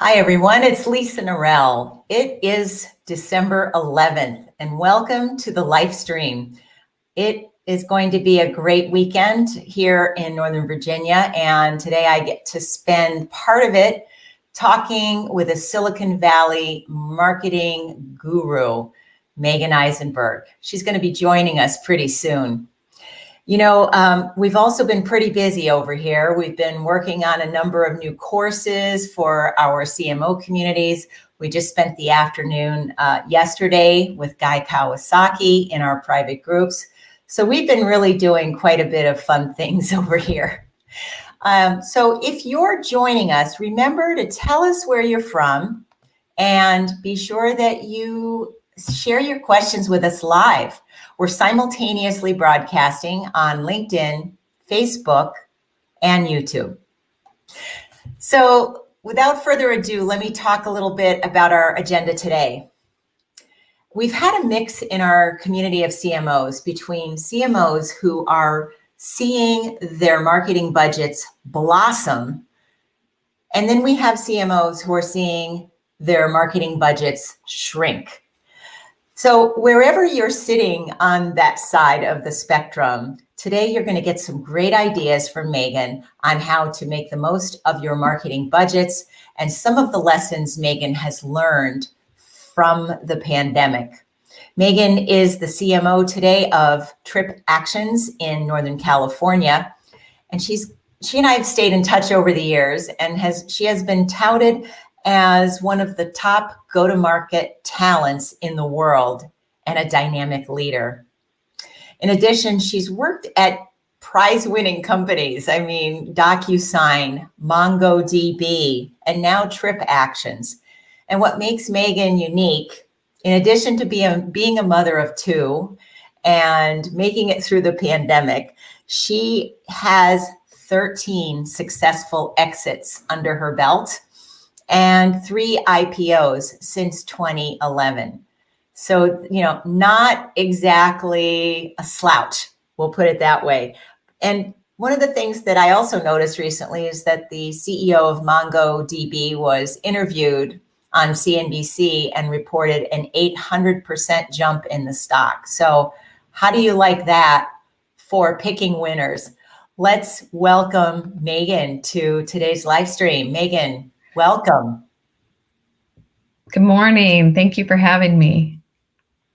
Hi, everyone. It's Lisa Norell. It is December 11th, and welcome to the live stream. It is going to be a great weekend here in Northern Virginia, and today I get to spend part of it talking with a Silicon Valley marketing guru, Meagen Eisenberg. She's going to be joining us pretty soon. We've also been pretty busy over here. We've been working on a number of new courses for our CMO communities. We just spent the afternoon yesterday with Guy Kawasaki in our private groups. So we've been really doing quite a bit of fun things over here. So if you're joining us, remember to tell us where you're from and be sure that you share your questions with us live. We're simultaneously broadcasting on LinkedIn, Facebook, and YouTube. So without further ado, let me talk a little bit about our agenda today. We've had a mix in our community of CMOs between CMOs who are seeing their marketing budgets blossom, and then we have CMOs who are seeing their marketing budgets shrink. So wherever you're sitting on that side of the spectrum, today you're going to get some great ideas from Meagen on how to make the most of your marketing budgets and some of the lessons Meagen has learned from the pandemic. Meagen is the CMO today of TripActions in Northern California, and she and I have stayed in touch over the years, and she has been touted as one of the top go-to-market talents in the world and a dynamic leader. In addition, she's worked at prize-winning companies. DocuSign, MongoDB, and now TripActions. And what makes Meagen unique, in addition to being a mother of two and making it through the pandemic, she has 13 successful exits under her belt and 3 IPOs since 2011. So, not exactly a slouch, we'll put it that way. And one of the things that I also noticed recently is that the CEO of MongoDB was interviewed on CNBC and reported an 800% jump in the stock. So how do you like that for picking winners? Let's welcome Meagen to today's live stream. Meagen, welcome. Good morning. Thank you for having me.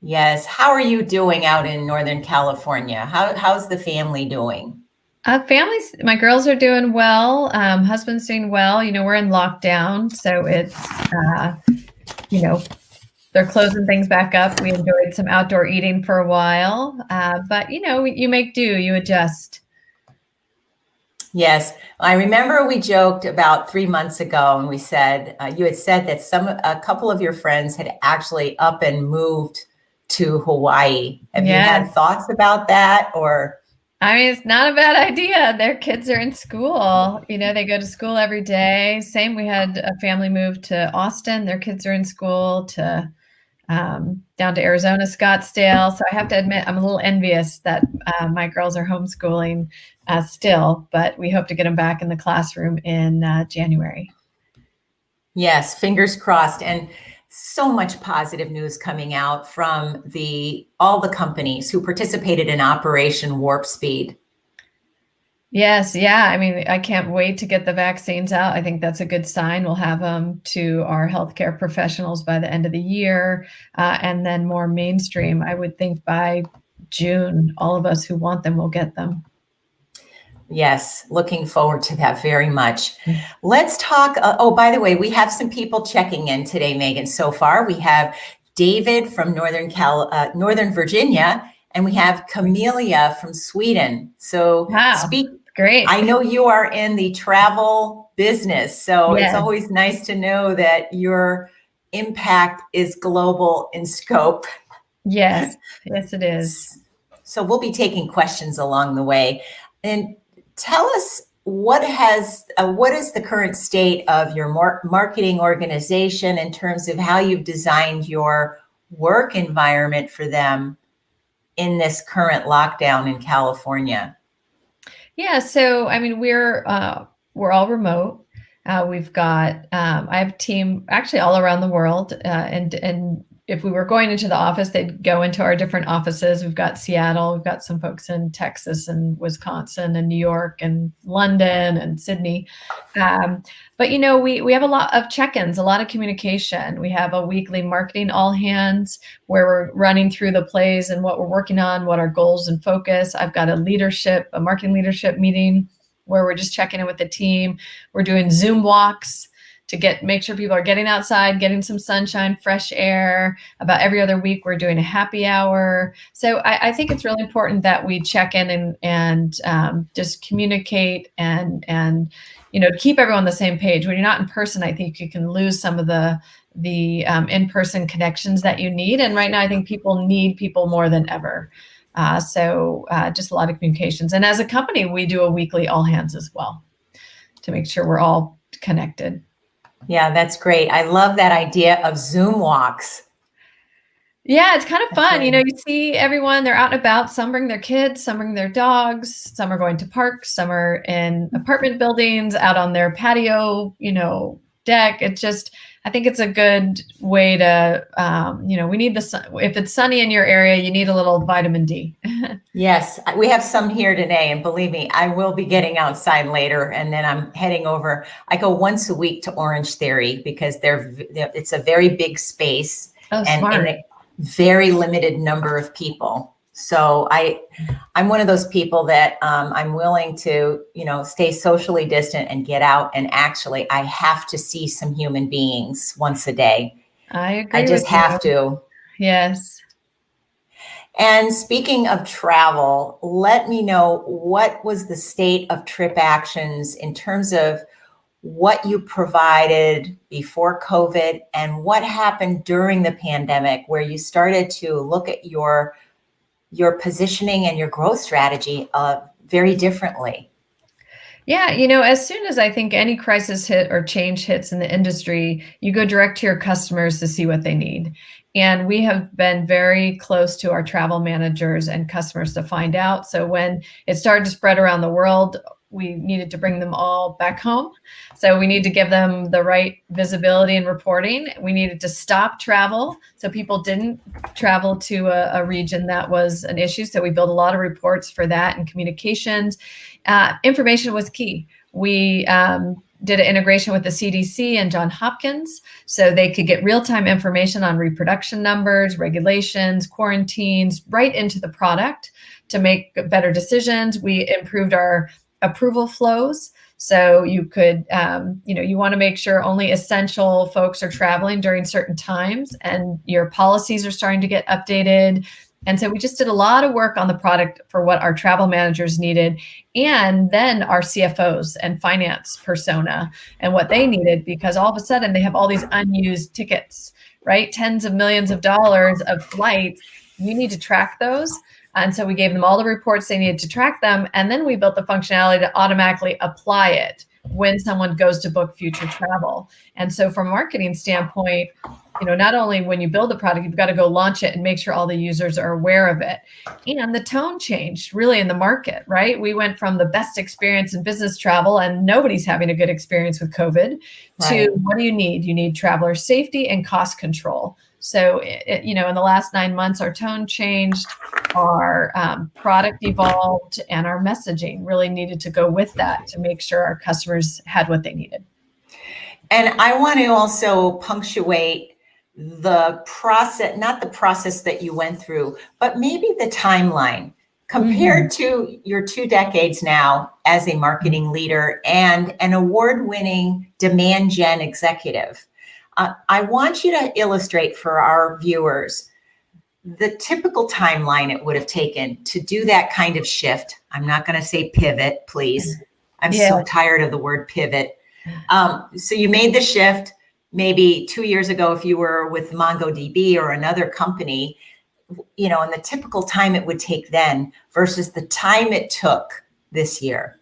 Yes. How are you doing out in Northern California? How's the family doing? My girls are doing well. Husband's doing well. We're in lockdown, so it's, they're closing things back up. We enjoyed some outdoor eating for a while, but you make do, you adjust. Yes, I remember we joked about 3 months ago, and we said you had said that a couple of your friends had actually up and moved to Hawaii. Have you had thoughts about that, or? It's not a bad idea. Their kids are in school. They go to school every day. Same, we had a family move to Austin. Their kids are in school to down to Arizona, Scottsdale. So I have to admit, I'm a little envious that my girls are homeschooling still, but we hope to get them back in the classroom in January. Yes, fingers crossed. And so much positive news coming out from all the companies who participated in Operation Warp Speed. Yes. Yeah. I can't wait to get the vaccines out. I think that's a good sign. We'll have them to our healthcare professionals by the end of the year, and then more mainstream. I would think by June, all of us who want them will get them. Yes, looking forward to that very much. Let's talk. By the way, we have some people checking in today, Meagen. So far, we have David from Northern Virginia, and we have Camelia from Sweden. So wow. Great. I know you are in the travel business, so It's always nice to know that your impact is global in scope. Yes, it is. So we'll be taking questions along the way. And tell us what is the current state of your marketing organization in terms of how you've designed your work environment for them in this current lockdown in California? Yeah, so we're all remote. We've got, I have a team actually all around the world. And if we were going into the office, they'd go into our different offices. We've got Seattle, we've got some folks in Texas and Wisconsin and New York and London and Sydney. But we have a lot of check-ins, a lot of communication. We have a weekly marketing all hands where we're running through the plays and what we're working on, what our goals and focus. I've got a marketing leadership meeting where we're just checking in with the team. We're doing Zoom walks to make sure people are getting outside, getting some sunshine, fresh air. About every other week, we're doing a happy hour. So I think it's really important that we check in and just communicate and keep everyone on the same page. When you're not in person, I think you can lose some of the in-person connections that you need. And right now, I think people need people more than ever. So just a lot of communications. And as a company, we do a weekly all hands as well to make sure we're all connected. Yeah, that's great. I love that idea of Zoom walks. Yeah, it's kind of fun. You see everyone, they're out and about. Some bring their kids, some bring their dogs, some are going to parks, some are in apartment buildings, out on their patio, deck. I think it's a good way to, we need the sun. If it's sunny in your area, you need a little vitamin D. Yes, we have some here today. And believe me, I will be getting outside later. And then I'm heading over. I go once a week to Orange Theory because it's a very big space. Oh, smart. And a very limited number of people. So I'm one of those people that I'm willing to, stay socially distant and get out. And actually, I have to see some human beings once a day. I agree. I just have to. Yes. And speaking of travel, let me know what was the state of TripActions in terms of what you provided before COVID and what happened during the pandemic where you started to look at your positioning and your growth strategy very differently. Yeah, as soon as I think any crisis hit or change hits in the industry, you go direct to your customers to see what they need. And we have been very close to our travel managers and customers to find out. So when it started to spread around the world, we needed to bring them all back home. So we need to give them the right visibility and reporting. We needed to stop travel so people didn't travel to a region that was an issue. So we built a lot of reports for that and communications. Information was key. We did an integration with the CDC and Johns Hopkins so they could get real-time information on reproduction numbers, regulations, quarantines, right into the product to make better decisions. We improved our approval flows. So you could, you want to make sure only essential folks are traveling during certain times, and your policies are starting to get updated. And so we just did a lot of work on the product for what our travel managers needed, and then our CFOs and finance persona and what they needed, because all of a sudden they have all these unused tickets, right? Tens of millions of dollars of flights. You need to track those. And so we gave them all the reports they needed to track them. And then we built the functionality to automatically apply it when someone goes to book future travel. And so from a marketing standpoint, not only when you build the product, you've got to go launch it and make sure all the users are aware of it. And the tone changed really in the market, right? We went from the best experience in business travel and nobody's having a good experience with COVID to what do you need? You need traveler safety and cost control. So, in the last 9 months, our tone changed, our product evolved, and our messaging really needed to go with that to make sure our customers had what they needed. And I want to also punctuate the process, not the process that you went through, but maybe the timeline compared to your 2 decades now as a marketing leader and an award-winning demand gen executive. I want you to illustrate for our viewers the typical timeline it would have taken to do that kind of shift. I'm not going to say pivot, please. I'm so tired of the word pivot. So you made the shift maybe 2 years ago if you were with MongoDB or another company, and the typical time it would take then versus the time it took this year.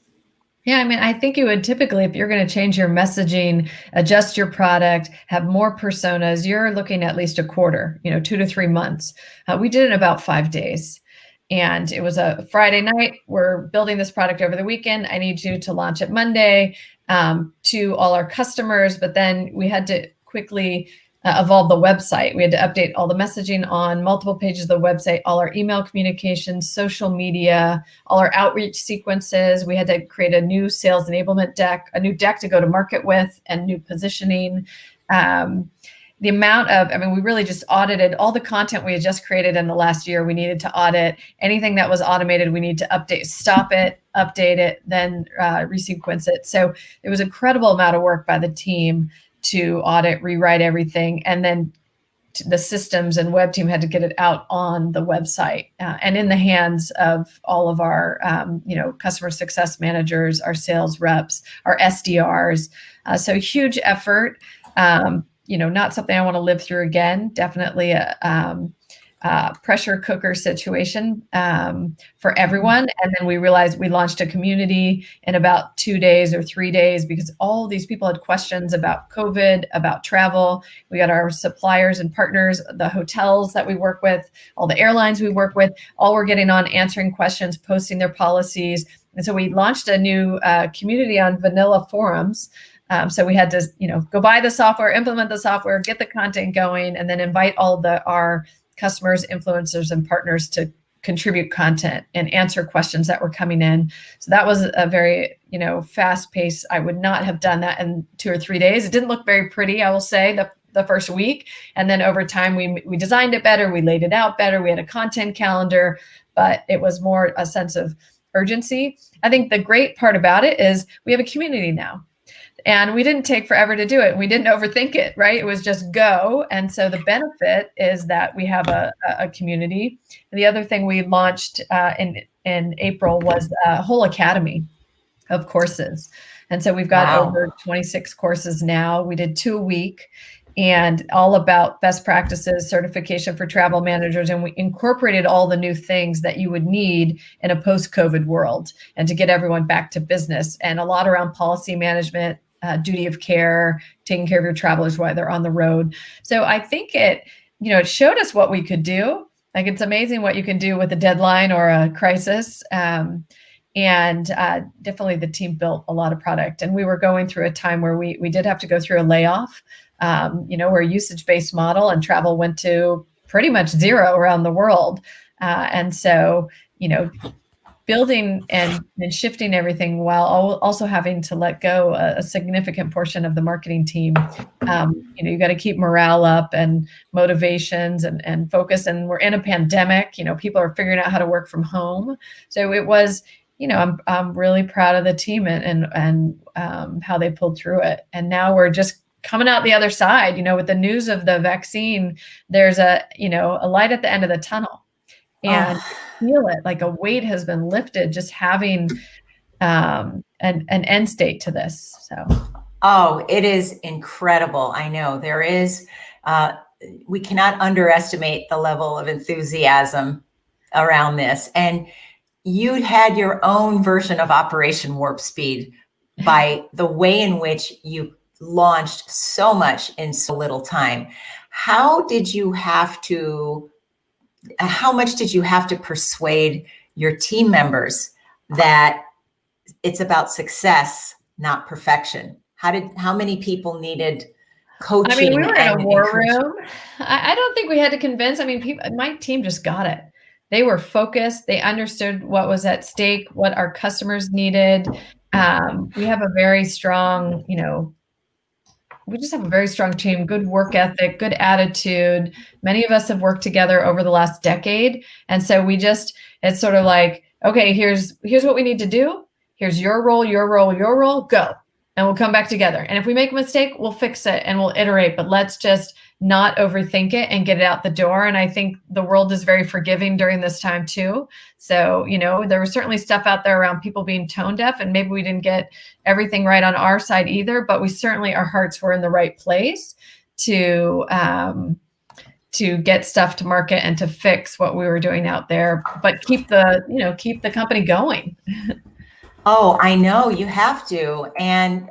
Yeah, I think you would typically, if you're going to change your messaging, adjust your product, have more personas, you're looking at least a quarter, 2 to 3 months. We did it in about 5 days. And it was a Friday night. We're building this product over the weekend. I need you to launch it Monday to all our customers. But then we had to quickly evolve the website. We had to update all the messaging on multiple pages of the website, all our email communications, social media, all our outreach sequences. We had to create a new sales enablement deck, a new deck to go to market with, and new positioning. The amount of, we really just audited all the content we had just created in the last year. We needed to audit anything that was automated. We need to update, stop it, update it, then resequence it. So it was an incredible amount of work by the team to audit, rewrite everything. And then the systems and web team had to get it out on the website and in the hands of all of our, customer success managers, our sales reps, our SDRs. So huge effort. Not something I want to live through again. Definitely a pressure cooker situation for everyone. And then we realized we launched a community in about 2 days or 3 days because all these people had questions about COVID, about travel. We got our suppliers and partners, the hotels that we work with, all the airlines we work with, all were getting on, answering questions, posting their policies. And so we launched a new community on vanilla forums. So we had to, go buy the software, implement the software, get the content going, and then invite all our customers, influencers, and partners to contribute content and answer questions that were coming in. So that was a very, fast pace. I would not have done that in 2 or 3 days. It didn't look very pretty, I will say, the first week. And then over time, we designed it better. We laid it out better. We had a content calendar, but it was more a sense of urgency. I think the great part about it is we have a community now. And we didn't take forever to do it. We didn't overthink it, right? It was just go. And so the benefit is that we have a community. And the other thing we launched in April was a whole academy of courses. And so we've got over 26 courses now. We did 2 a week and all about best practices, certification for travel managers. And we incorporated all the new things that you would need in a post-COVID world and to get everyone back to business, and a lot around policy management, duty of care, taking care of your travelers while they're on the road. So I think it showed us what we could do. Like, it's amazing what you can do with a deadline or a crisis. And definitely the team built a lot of product. And we were going through a time where we did have to go through a layoff. We're a usage-based model, and travel went to pretty much zero around the world. And so, building and shifting everything while also having to let go a significant portion of the marketing team. You got to keep morale up and motivations and focus. And we're in a pandemic, people are figuring out how to work from home. So it was, I'm really proud of the team and how they pulled through it. And now we're just coming out the other side, with the news of the vaccine, there's a light at the end of the tunnel. And feel it, like a weight has been lifted, just having an end state to this. So, it is incredible. I know there is, we cannot underestimate the level of enthusiasm around this. And you had your own version of Operation Warp Speed by the way in which you launched so much in so little time. How much did you have to persuade your team members that it's about success, not perfection? How many people needed coaching? We were in a war room. I don't think we had to convince. My team just got it. They were focused. They understood what was at stake, what our customers needed. We have a very strong, we just have a very strong team, good work ethic, good attitude. Many of us have worked together over the last decade. And so it's sort of like, okay, here's what we need to do. Here's your role, go. And we'll come back together. And if we make a mistake, we'll fix it and we'll iterate, but let's just not overthink it and get it out the door. And I think the world is very forgiving during this time too. So, there was certainly stuff out there around people being tone deaf, and maybe we didn't get everything right on our side either, but we certainly, our hearts were in the right place to get stuff to market and to fix what we were doing out there, but keep the company going. Oh, I know you have to. And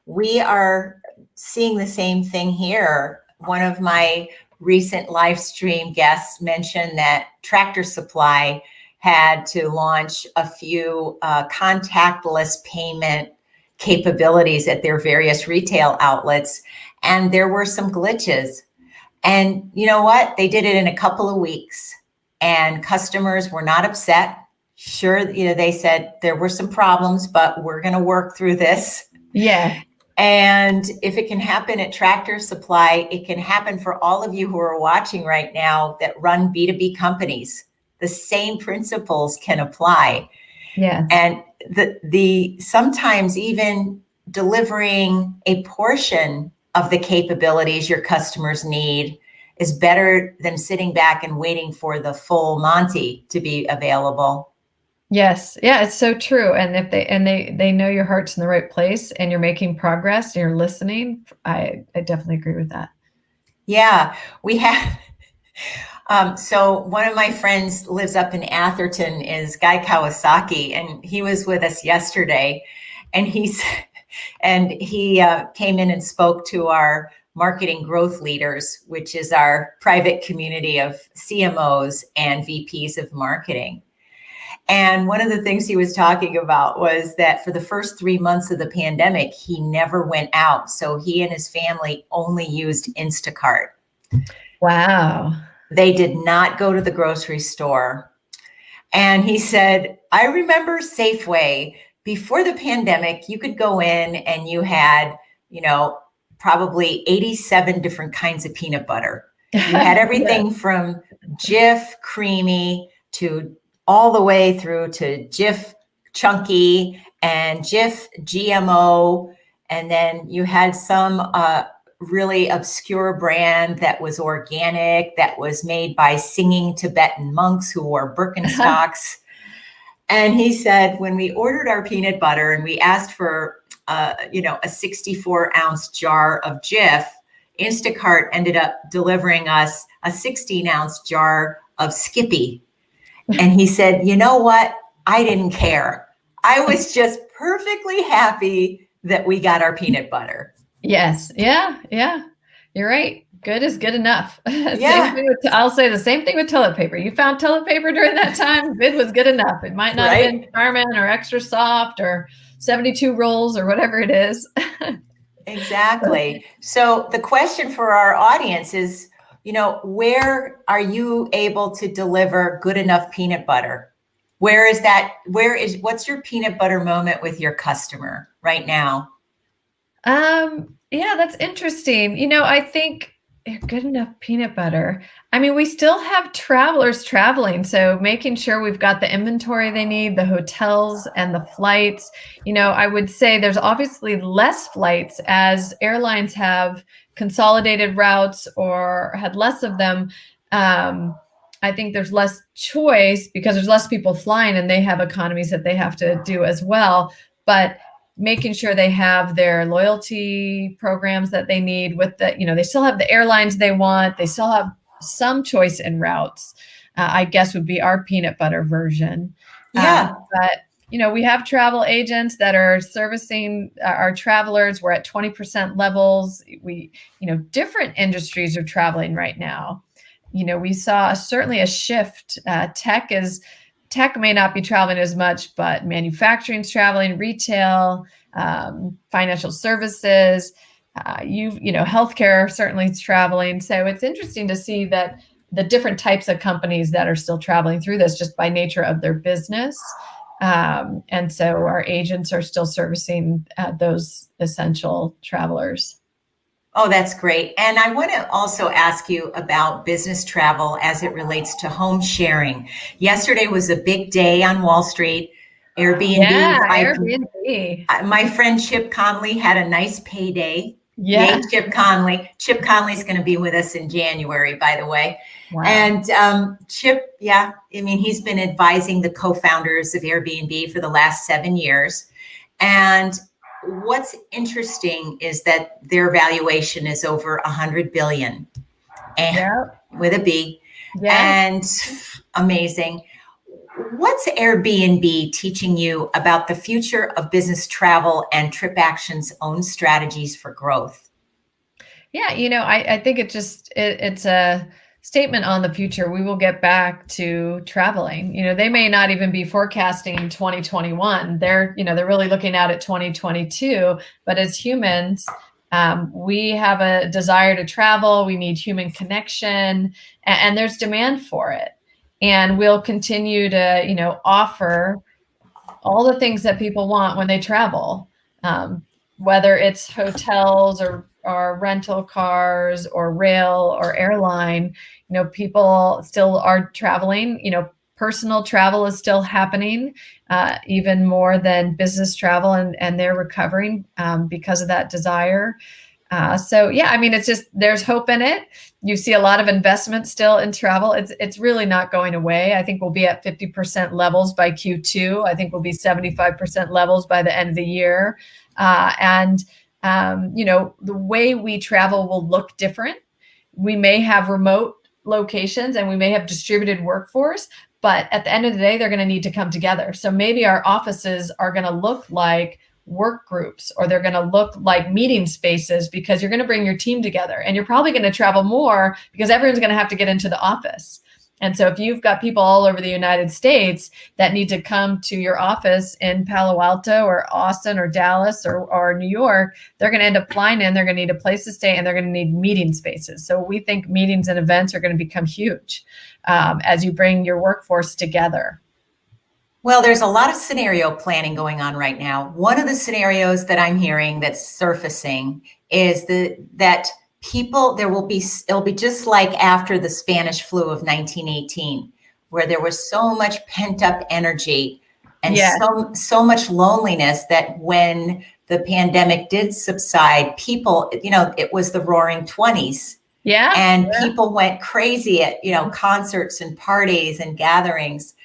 we are seeing the same thing here. One of my recent live stream guests mentioned that Tractor Supply had to launch a few contactless payment capabilities at their various retail outlets. And there were some glitches. And you know what? They did it in a couple of weeks, and customers were not upset. Sure, they said there were some problems, but we're going to work through this. Yeah. And if it can happen at Tractor Supply, it can happen for all of you who are watching right now that run B2B companies. The same principles can apply. Yes. And the sometimes even delivering a portion of the capabilities your customers need is better than sitting back and waiting for the full Monty to be available. Yes. Yeah, it's so true. And if they know your heart's in the right place and you're making progress and you're listening, I definitely agree with that. Yeah, we have. So one of my friends lives up in Atherton, is Guy Kawasaki, and he was with us yesterday, and he came in and spoke to our marketing growth leaders, which is our private community of CMOs and VPs of marketing. And one of the things he was talking about was that for the first 3 months of the pandemic, he never went out. So he and his family only used Instacart. Wow. They did not go to the grocery store. And he said, I remember Safeway before the pandemic, you could go in and you had, probably 87 different kinds of peanut butter. You had everything from Jif creamy to all the way through to Jif chunky and Jif GMO. And then you had some really obscure brand that was organic, that was made by singing Tibetan monks who wore Birkenstocks. And he said, when we ordered our peanut butter and we asked for, a 64-ounce jar of Jif, Instacart ended up delivering us a 16-ounce jar of Skippy. And he said, you know what? I didn't care. I was just perfectly happy that we got our peanut butter. Yes. Yeah. Yeah. You're right. Good is good enough. Yeah. I'll say the same thing with toilet paper. You found toilet paper during that time. Good was good enough. It might not have been Charmin or Extra Soft or 72 rolls or whatever it is. Exactly. So the question for our audience is, where are you able to deliver good enough peanut butter? What's your peanut butter moment with your customer right now? Yeah, that's interesting. I think good enough peanut butter. I mean, we still have travelers traveling, so making sure we've got the inventory they need, the hotels and the flights. I would say there's obviously less flights as airlines have consolidated routes or had less of them. I think there's less choice because there's less people flying and they have economies that they have to do as well. But making sure they have their loyalty programs that they need with they still have the airlines they want. They still have some choice in routes, I guess would be our peanut butter version. Yeah. But, we have travel agents that are servicing our travelers. We're at 20% levels. Different industries are traveling right now. We saw certainly a shift. Tech may not be traveling as much, but manufacturing's traveling, retail, financial services, healthcare certainly is traveling. So it's interesting to see that the different types of companies that are still traveling through this just by nature of their business. And so our agents are still servicing those essential travelers. Oh, that's great. And I want to also ask you about business travel as it relates to home sharing. Yesterday was a big day on Wall Street. Airbnb. Yeah, Airbnb. My friend Chip Conley had a nice payday. Yeah. Yay, Chip Conley. Chip Conley's going to be with us in January, by the way. Wow. And Chip, he's been advising the co-founders of Airbnb for the last 7 years. And what's interesting is that their valuation is over 100 billion, and with a B, and amazing. What's Airbnb teaching you about the future of business travel and TripActions' own strategies for growth? Yeah, I think it's a statement on the future. We will get back to traveling. They may not even be forecasting 2021. They're really looking out at 2022. But as humans, we have a desire to travel. We need human connection, and there's demand for it. And we'll continue to, offer all the things that people want when they travel, whether it's hotels or rental cars or rail or airline. People still are traveling. Personal travel is still happening, even more than business travel, and they're recovering because of that desire. So yeah, I mean, it's just, there's hope in it. You see a lot of investment still in travel. It's really not going away. I think we'll be at 50% levels by Q2. I think we'll be 75% levels by the end of the year. The way we travel will look different. We may have remote locations and we may have distributed workforce, but at the end of the day, they're going to need to come together. So maybe our offices are going to look like work groups, or they're going to look like meeting spaces, because you're going to bring your team together, and you're probably going to travel more because everyone's going to have to get into the office. And so if you've got people all over the United States that need to come to your office in Palo Alto or Austin or Dallas or New York, they're going to end up flying in, they're going to need a place to stay, and they're going to need meeting spaces. So we think meetings and events are going to become huge as you bring your workforce together. Well, there's a lot of scenario planning going on right now. One of the scenarios that I'm hearing that's surfacing is that it'll be just like after the Spanish flu of 1918, where there was so much pent up energy and so much loneliness that when the pandemic did subside, people, it was the roaring 20s. Yeah. And people went crazy at, concerts and parties and gatherings.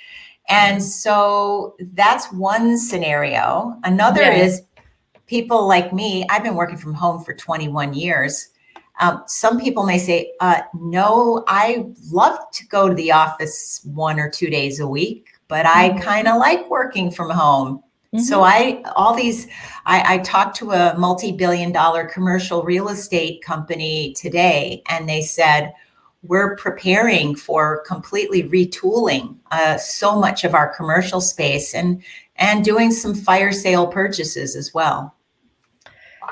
And so that's one scenario. Another is people like me. I've been working from home for 21 years. Some people may say, no, I love to go to the office 1 or 2 days a week, but I kind of like working from home. Mm-hmm. So I talked to a multi-billion-dollar commercial real estate company today, and they said, we're preparing for completely retooling so much of our commercial space and doing some fire sale purchases as well.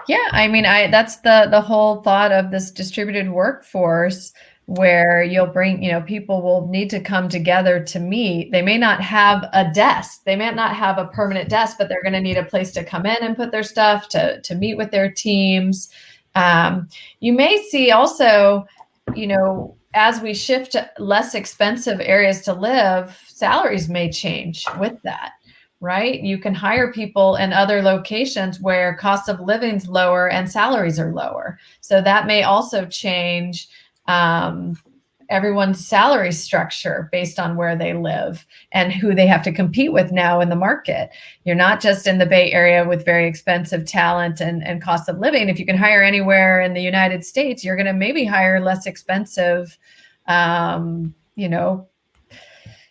Yeah, I mean, that's the whole thought of this distributed workforce, where you'll bring, people will need to come together to meet. They may not have a desk, they may not have a permanent desk, but they're going to need a place to come in and put their stuff, to meet with their teams. You may see also, as we shift to less expensive areas to live, salaries may change with that, right? You can hire people in other locations where cost of living's lower and salaries are lower. So that may also change everyone's salary structure based on where they live and who they have to compete with now in the market. You're not just in the Bay Area with very expensive talent and cost of living. If you can hire anywhere in the United States, you're going to maybe hire less expensive,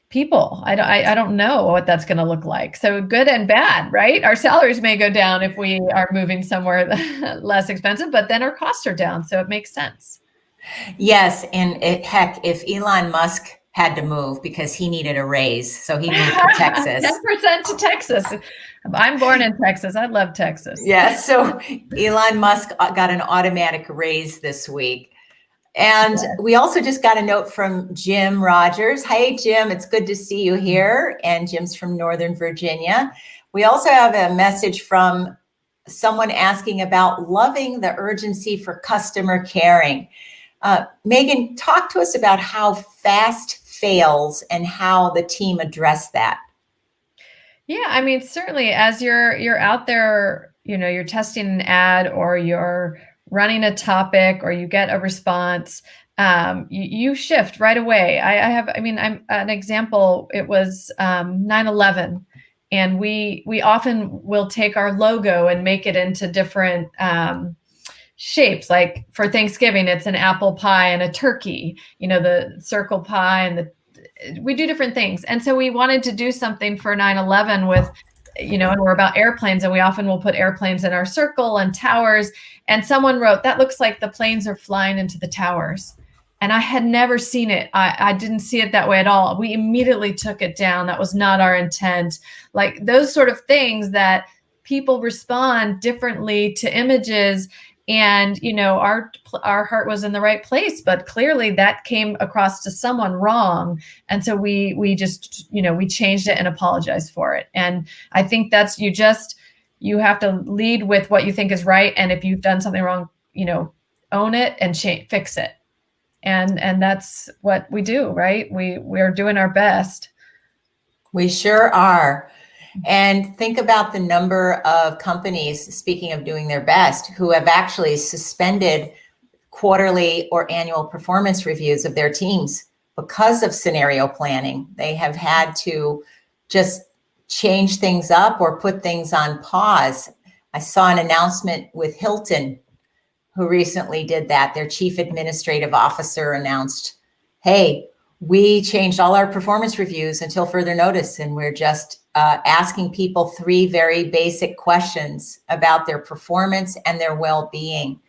people. I don't know what that's going to look like. So good and bad, right? Our salaries may go down if we are moving somewhere less expensive, but then our costs are down. So it makes sense. Yes. And if Elon Musk had to move because he needed a raise, so he moved to Texas. 10% to Texas. I'm born in Texas. I love Texas. Yeah. So Elon Musk got an automatic raise this week. And we also just got a note from Jim Rogers. Hey, Jim, it's good to see you here. And Jim's from Northern Virginia. We also have a message from someone asking about loving the urgency for customer caring. Meagen, talk to us about how fast fails and how the team addressed that. Yeah, I mean, certainly as you're out there, you're testing an ad or you're running a topic or you get a response, you shift right away. I'm an example. It was 9/11, and we often will take our logo and make it into different shapes. Like for Thanksgiving, it's an apple pie and a turkey, the circle pie, and we do different things. And so we wanted to do something for 9/11 with and we're about airplanes, and we often will put airplanes in our circle and towers. And someone wrote, that looks like the planes are flying into the towers. And I had never seen it. I didn't see it that way at all. We immediately took it down. That was not our intent. Like those sort of things that people respond differently to images. And, our heart was in the right place, but clearly that came across to someone wrong. And so we just, we changed it and apologized for it. And I think that's, you have to lead with what you think is right. And if you've done something wrong, own it and fix it. And that's what we do, right? We're doing our best. We sure are. And think about the number of companies, speaking of doing their best, who have actually suspended quarterly or annual performance reviews of their teams because of scenario planning. They have had to just change things up or put things on pause. I saw an announcement with Hilton, who recently did that. Their chief administrative officer announced, hey, we changed all our performance reviews until further notice, and we're just asking people 3 very basic questions about their performance and their well-being.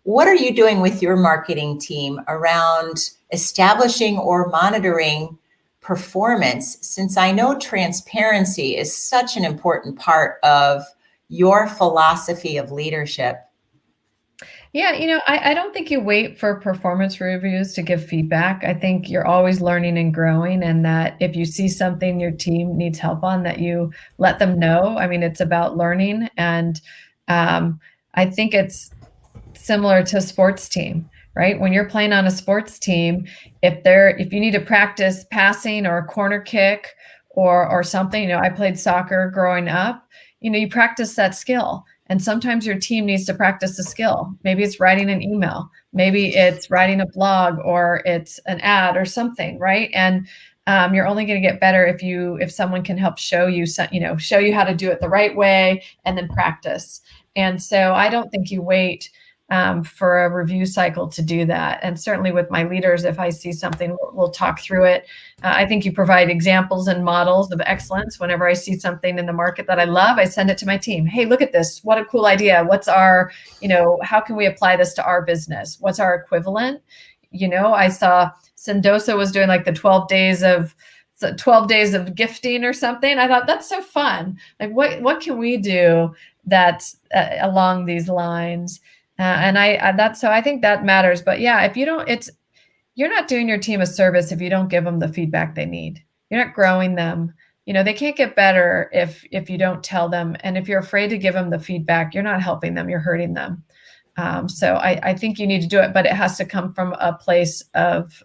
What are you doing with your marketing team around establishing or monitoring performance, since I know transparency is such an important part of your philosophy of leadership? Yeah, I don't think you wait for performance reviews to give feedback. I think you're always learning and growing, and that if you see something your team needs help on, that you let them know. I mean, it's about learning, and I think it's similar to a sports team, right? When you're playing on a sports team, if you need to practice passing or a corner kick or something, I played soccer growing up, you practice that skill. And sometimes your team needs to practice a skill. Maybe it's writing an email, maybe it's writing a blog, or it's an ad or something, right? And you're only going to get better if someone can help show you how to do it the right way, and then practice. And so I don't think you wait for a review cycle to do that. And certainly with my leaders, if I see something, we'll talk through it. I think you provide examples and models of excellence. Whenever I see something in the market that I love, I send it to my team. Hey, look at this. What a cool idea. What's our, how can we apply this to our business? What's our equivalent? I saw Sendosa was doing like the 12 days of gifting or something. I thought that's so fun. Like what can we do that's along these lines? And I think that matters. But yeah, if you don't, you're not doing your team a service if you don't give them the feedback they need. You're not growing them. They can't get better if you don't tell them. And if you're afraid to give them the feedback, you're not helping them, you're hurting them. So I think you need to do it, but it has to come from a place of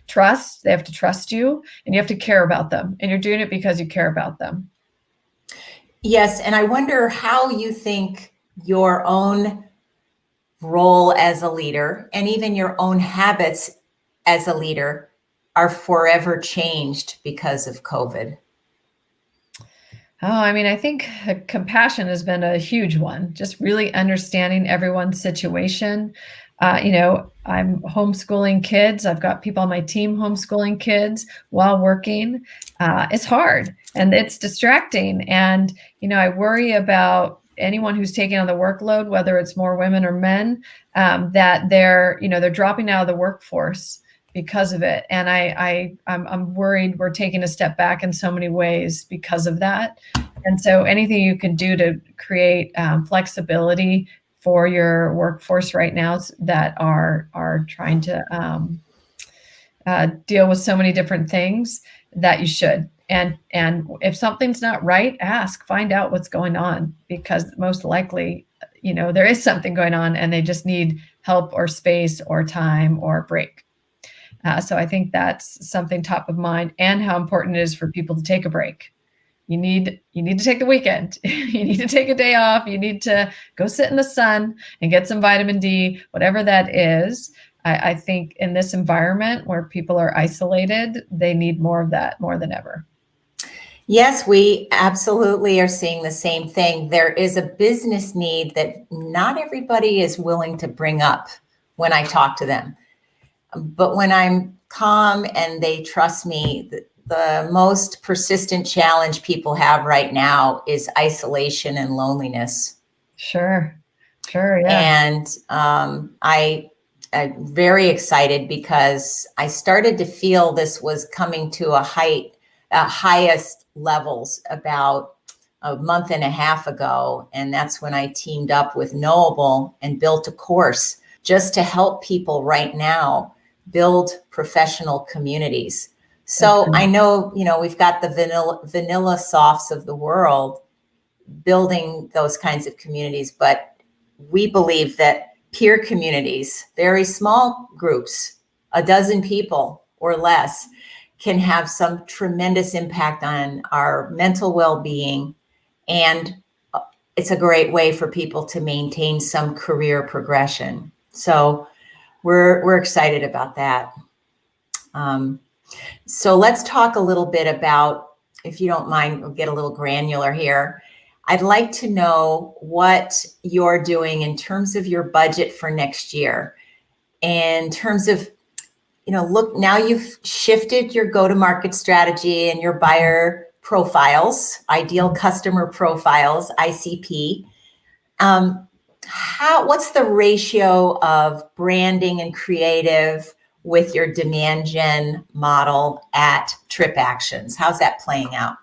trust. They have to trust you, and you have to care about them. And you're doing it because you care about them. Yes. And I wonder how you think your own role as a leader, and even your own habits as a leader, are forever changed because of COVID. Oh, I mean, I think compassion has been a huge one, just really understanding everyone's situation. I'm homeschooling kids. I've got people on my team homeschooling kids while working. It's hard and it's distracting. And, I worry about anyone who's taking on the workload, whether it's more women or men, that they're dropping out of the workforce because of it. And I'm worried we're taking a step back in so many ways because of that. And so anything you can do to create flexibility for your workforce right now that are trying to deal with so many different things, that you should. And if something's not right, find out what's going on, because most likely, there is something going on and they just need help or space or time or a break. So I think that's something top of mind, and how important it is for people to take a break. You need to take the weekend. You need to take a day off. You need to go sit in the sun and get some vitamin D, whatever that is. I think in this environment where people are isolated, they need more of that more than ever. Yes, we absolutely are seeing the same thing. There is a business need that not everybody is willing to bring up when I talk to them. But when I'm calm and they trust me, the most persistent challenge people have right now is isolation and loneliness. Sure. Yeah. And I'm very excited because I started to feel this was coming to highest levels about a month and a half ago. And that's when I teamed up with Knowable and built a course just to help people right now build professional communities. So I know, we've got the vanilla softs of the world building those kinds of communities, but we believe that peer communities, very small groups, a dozen people or less, can have some tremendous impact on our mental well-being. And it's a great way for people to maintain some career progression. So we're excited about that. So let's talk a little bit about, if you don't mind, we'll get a little granular here. I'd like to know what you're doing in terms of your budget for next year. In terms of, look, now you've shifted your go-to-market strategy and your buyer profiles, ideal customer profiles, ICP. What's the ratio of branding and creative with your demand gen model at TripActions? How's that playing out?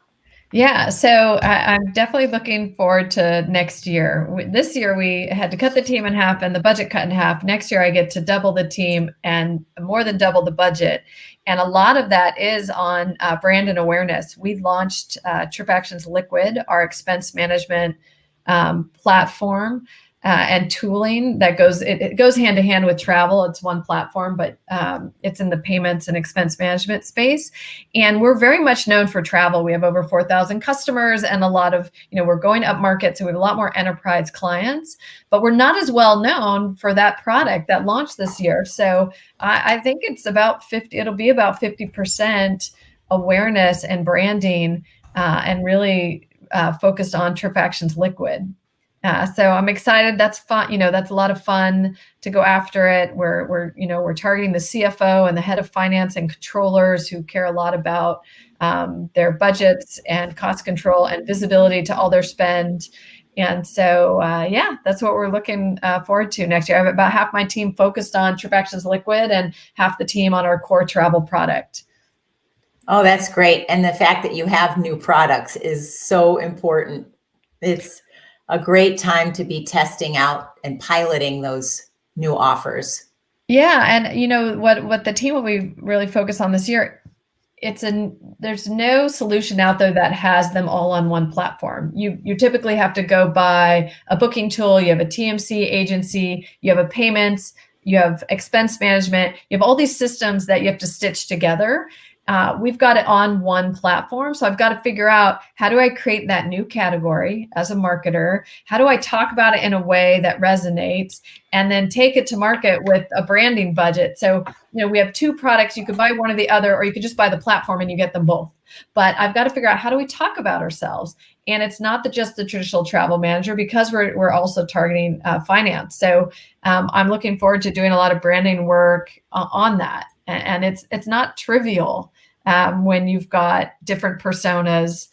Yeah, so I'm definitely looking forward to next year. This year we had to cut the team in half and the budget cut in half. Next year I get to double the team and more than double the budget. And a lot of that is on brand and awareness. We launched TripActions Liquid, our expense management platform and tooling that goes hand to hand with travel. It's one platform, but it's in the payments and expense management space. And we're very much known for travel. We have over 4,000 customers and a lot of, we're going up market. So we have a lot more enterprise clients, but we're not as well known for that product that launched this year. So I think it'll be about 50% awareness and branding and really focused on TripActions Liquid. So I'm excited. That's fun. That's a lot of fun to go after it. We're targeting the CFO and the head of finance and controllers who care a lot about their budgets and cost control and visibility to all their spend. And so, that's what we're looking forward to next year. I have about half my team focused on TripActions Liquid and half the team on our core travel product. Oh, that's great. And the fact that you have new products is so important. It's a great time to be testing out and piloting those new offers. Yeah, and what the team will be really focused on this year, there's no solution out there that has them all on one platform. You typically have to go buy a booking tool, you have a TMC agency, you have a payments, you have expense management, you have all these systems that you have to stitch together. We've got it on one platform. So I've got to figure out, how do I create that new category as a marketer? How do I talk about it in a way that resonates and then take it to market with a branding budget? So, we have two products. You could buy one or the other, or you could just buy the platform and you get them both. But I've got to figure out, how do we talk about ourselves? And it's not just the traditional travel manager, because we're also targeting finance. So I'm looking forward to doing a lot of branding work on that. And it's not trivial when you've got different personas.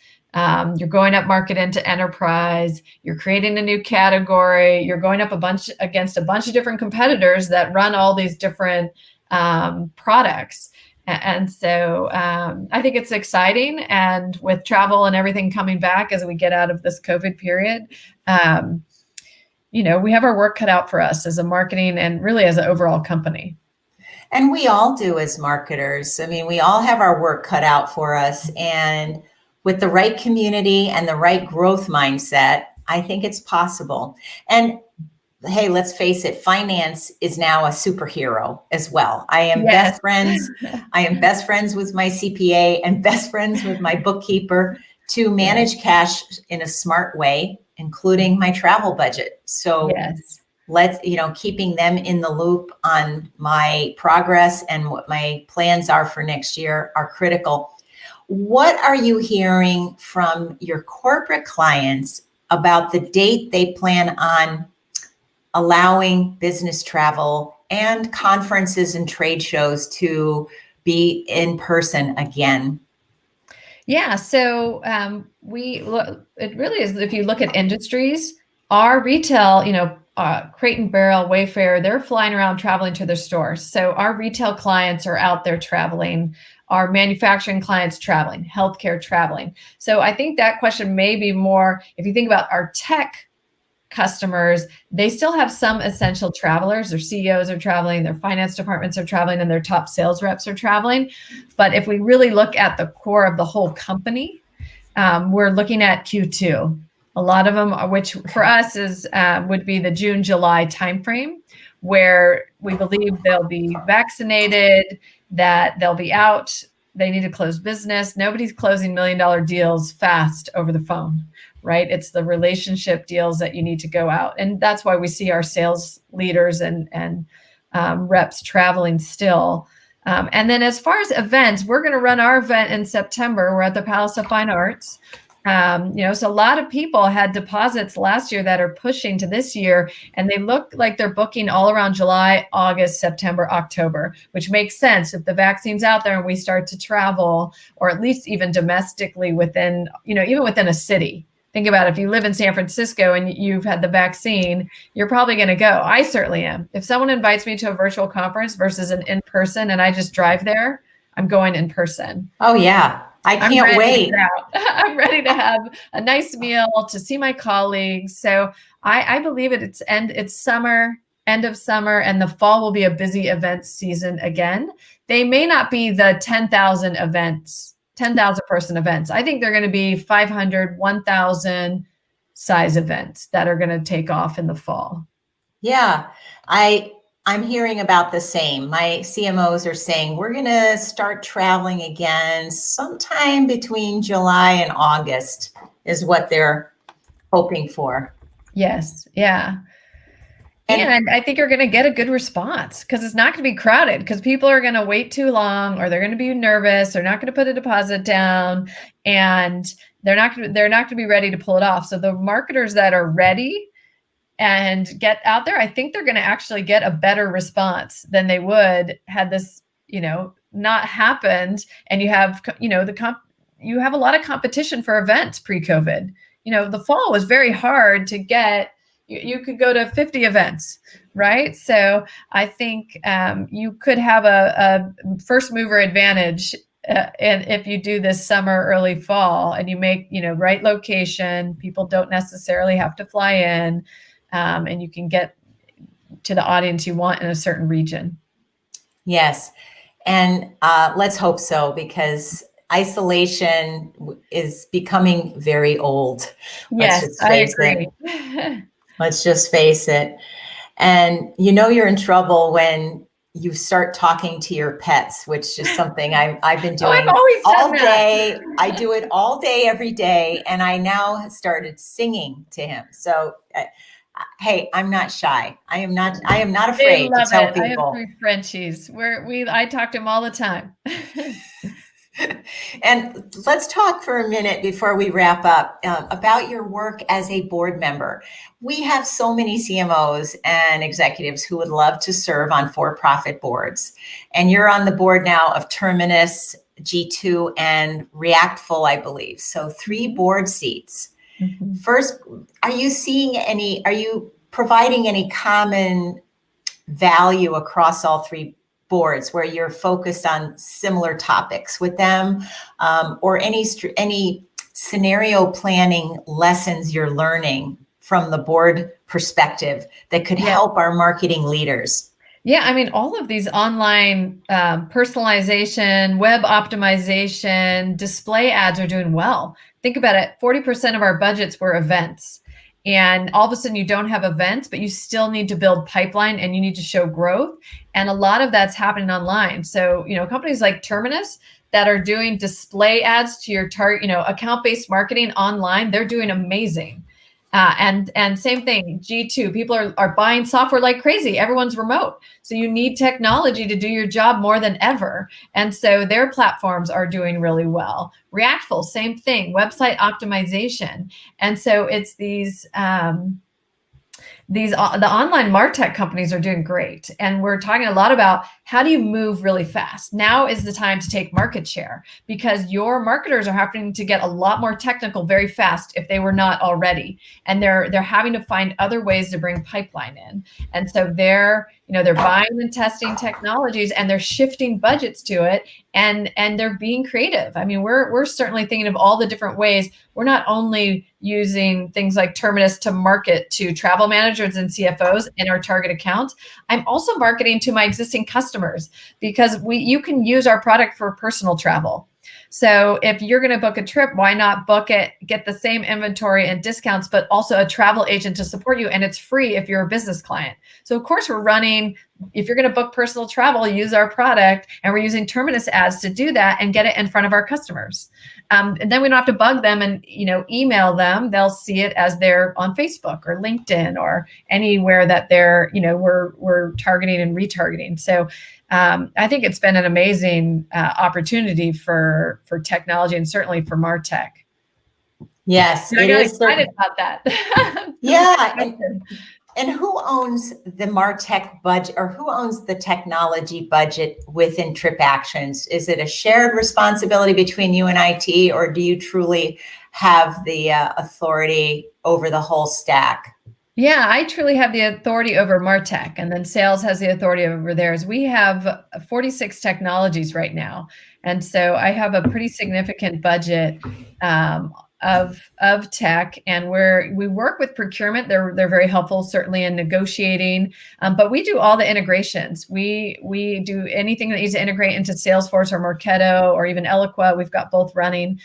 You're going up market into enterprise. You're creating a new category. You're going up against a bunch of different competitors that run all these different products. And so I think it's exciting. And with travel and everything coming back as we get out of this COVID period, we have our work cut out for us as a marketing and really as an overall company. And we all do as marketers. I mean, we all have our work cut out for us. And with the right community and the right growth mindset, I think it's possible. And hey, let's face it, finance is now a superhero as well. I am best friends. I am best friends with my CPA and best friends with my bookkeeper to manage cash in a smart way, including my travel budget. So let's, keeping them in the loop on my progress and what my plans are for next year are critical. What are you hearing from your corporate clients about the date they plan on allowing business travel and conferences and trade shows to be in person again? Yeah, so we look. It really is. If you look at industries, our retail, Crate and Barrel, Wayfair, they're flying around traveling to their stores. So our retail clients are out there traveling. Our manufacturing clients traveling, healthcare traveling. So I think that question may be more if you think about our tech customers, they still have some essential travelers. Their CEOs are traveling, their finance departments are traveling, and their top sales reps are traveling. But if we really look at the core of the whole company, we're looking at Q2. A lot of them, which for us is would be the June, July timeframe, where we believe they'll be vaccinated, that they'll be out. They need to close business. Nobody's closing $1 million deals fast over the phone, right? It's the relationship deals that you need to go out. And that's why we see our sales leaders and reps traveling still. And then as far as events, we're going to run our event in September. We're at the Palace of Fine Arts. So a lot of people had deposits last year that are pushing to this year, and they look like they're booking all around July, August, September, October, which makes sense if the vaccine's out there and we start to travel, or at least even domestically within, even within a city. Think about it. If you live in San Francisco and you've had the vaccine, you're probably going to go. I certainly am. If someone invites me to a virtual conference versus an in-person and I just drive there, I'm going in person. Oh, yeah. I can't wait. I'm ready to have a nice meal, to see my colleagues. So I believe it's summer, end of summer, and the fall will be a busy event season again. They may not be the 10,000 events, 10,000 person events. I think they're going to be 500, 1,000 size events that are going to take off in the fall. Yeah, I'm hearing about the same. My CMOs are saying we're going to start traveling again sometime between July and August is what they're hoping for. Yes. Yeah. And I think you're going to get a good response because it's not going to be crowded, because people are going to wait too long, or they're going to be nervous. They're not going to put a deposit down, and they're not going to be ready to pull it off. So the marketers that are ready and get out there, I think they're going to actually get a better response than they would had this, not happened. And you have, you have a lot of competition for events pre-COVID. The fall was very hard to get. You could go to 50 events, right? So I think you could have a first mover advantage and if you do this summer, early fall, and you make, right location, people don't necessarily have to fly in. And you can get to the audience you want in a certain region. Yes. And let's hope so, because isolation is becoming very old. Yes, I agree. Let's just face it. And you're in trouble when you start talking to your pets, which is something I've been doing all day. I do it all day, every day. And I now have started singing to him. So hey, I'm not shy. I am not afraid to tell people. I have 3 Frenchies. I talk to them all the time. And let's talk for a minute before we wrap up about your work as a board member. We have so many CMOs and executives who would love to serve on for-profit boards. And you're on the board now of Terminus, G2, and Reactful, I believe. So 3 board seats. Mm-hmm. First, are you providing any common value across all 3 boards where you're focused on similar topics with them, or any scenario planning lessons you're learning from the board perspective that could help our marketing leaders? Yeah, I mean, all of these online personalization, web optimization, display ads are doing well. Think about it. 40% of our budgets were events. And all of a sudden you don't have events, but you still need to build pipeline and you need to show growth. And a lot of that's happening online. So, companies like Terminus that are doing display ads to your target, account-based marketing online, they're doing amazing. And same thing, G2, people are buying software like crazy. Everyone's remote. So you need technology to do your job more than ever. And so their platforms are doing really well. Reactful, same thing, website optimization. And so it's these the online MarTech companies are doing great. And we're talking a lot about how do you move really fast? Now is the time to take market share because your marketers are having to get a lot more technical very fast if they were not already. And they're having to find other ways to bring pipeline in. And so they're buying and testing technologies and they're shifting budgets to it and they're being creative. I mean, we're certainly thinking of all the different ways. We're not only using things like Terminus to market to travel managers and CFOs in our target accounts. I'm also marketing to my existing customers because you can use our product for personal travel. So if you're going to book a trip, why not book it, get the same inventory and discounts, but also a travel agent to support you. And it's free if you're a business client. So of course we're running, if you're going to book personal travel, use our product, and we're using Terminus ads to do that and get it in front of our customers. And then we don't have to bug them and email them. They'll see it as they're on Facebook or LinkedIn or anywhere that they're we're targeting and retargeting. So I think it's been an amazing opportunity for technology and certainly for MarTech. Yes, I got excited about that. Yeah. And who owns the MarTech budget, or who owns the technology budget within TripActions? Is it a shared responsibility between you and IT, or do you truly have the authority over the whole stack? Yeah, I truly have the authority over MarTech, and then sales has the authority over theirs. We have 46 technologies right now, and so I have a pretty significant budget of tech, and we work with procurement. They're very helpful, certainly in negotiating, but we do all the integrations. We do anything that needs to integrate into Salesforce or Marketo or even Eloqua. We've got both running.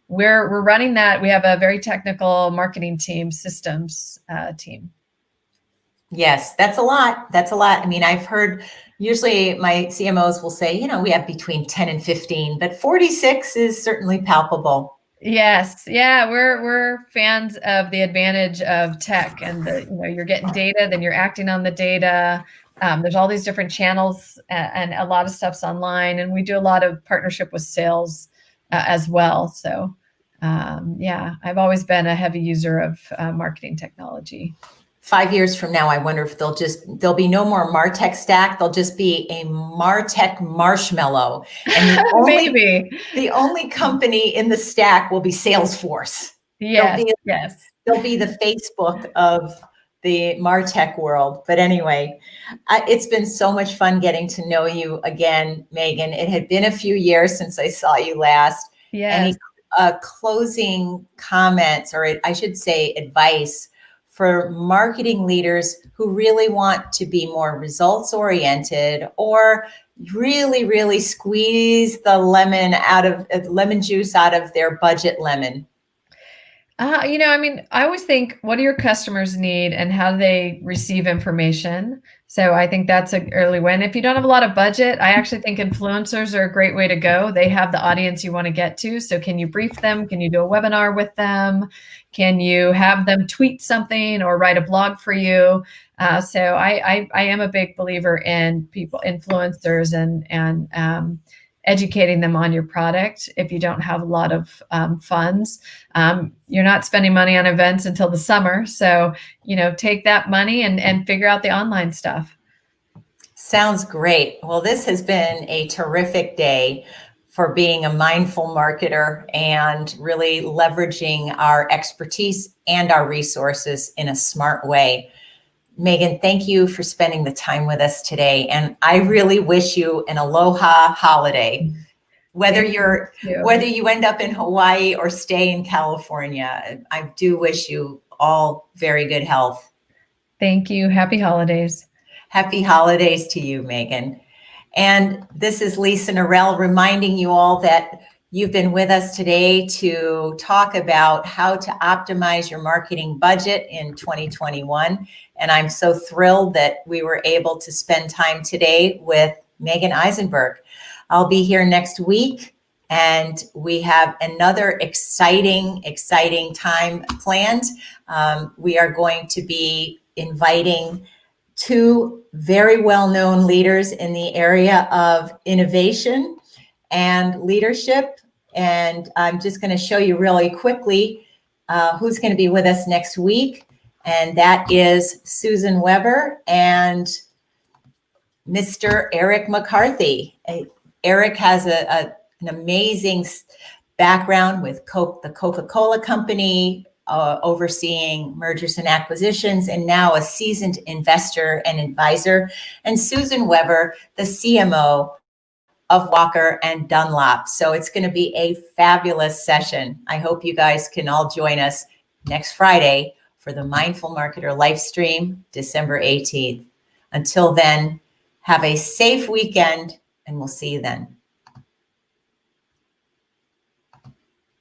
We're running that. We have a very technical marketing team, systems team. Yes, that's a lot. That's a lot. I mean, I've heard usually my CMOs will say, we have between 10 and 15, but 46 is certainly palpable. Yes. Yeah. We're fans of the advantage of tech and you're getting data, then you're acting on the data. There's all these different channels and a lot of stuff's online, and we do a lot of partnership with sales as well. So yeah, I've always been a heavy user of marketing technology. 5 years from now, I wonder if there'll be no more MarTech stack. There'll just be a MarTech marshmallow. And the only company in the stack will be Salesforce. Yes. They'll be the Facebook of the MarTech world. But anyway, it's been so much fun getting to know you again, Meagen. It had been a few years since I saw you last. Yes. Any closing comments, or I should say advice, for marketing leaders who really want to be more results oriented, or really, really squeeze the lemon juice out of their budget lemon? I always think, what do your customers need and how do they receive information? So I think that's an early win. If you don't have a lot of budget, I actually think influencers are a great way to go. They have the audience you want to get to. So can you brief them? Can you do a webinar with them? Can you have them tweet something or write a blog for you? So I am a big believer in influencers and educating them on your product. If you don't have a lot of funds, you're not spending money on events until the summer. So, take that money and figure out the online stuff. Sounds great. Well, this has been a terrific day for being a mindful marketer and really leveraging our expertise and our resources in a smart way. Meagen, thank you for spending the time with us today. And I really wish you an aloha holiday, whether you end up in Hawaii or stay in California. I do wish you all very good health. Thank you. Happy holidays. Happy holidays to you, Meagen. And this is Lisa Norell reminding you all that you've been with us today to talk about how to optimize your marketing budget in 2021. And I'm so thrilled that we were able to spend time today with Meagen Eisenberg. I'll be here next week, and we have another exciting time planned. We are going to be inviting two very well-known leaders in the area of innovation and leadership. And I'm just going to show you really quickly who's going to be with us next week. and that is Susan Weber and Mr. Eric McCarthy. Eric has an amazing background with the Coca-Cola Company, overseeing mergers and acquisitions, and now a seasoned investor and advisor. And Susan Weber, the CMO of Walker and Dunlop. So it's going to be a fabulous session. I hope you guys can all join us next Friday for the Mindful Marketer live stream, December 18th. Until then, have a safe weekend, and we'll see you then.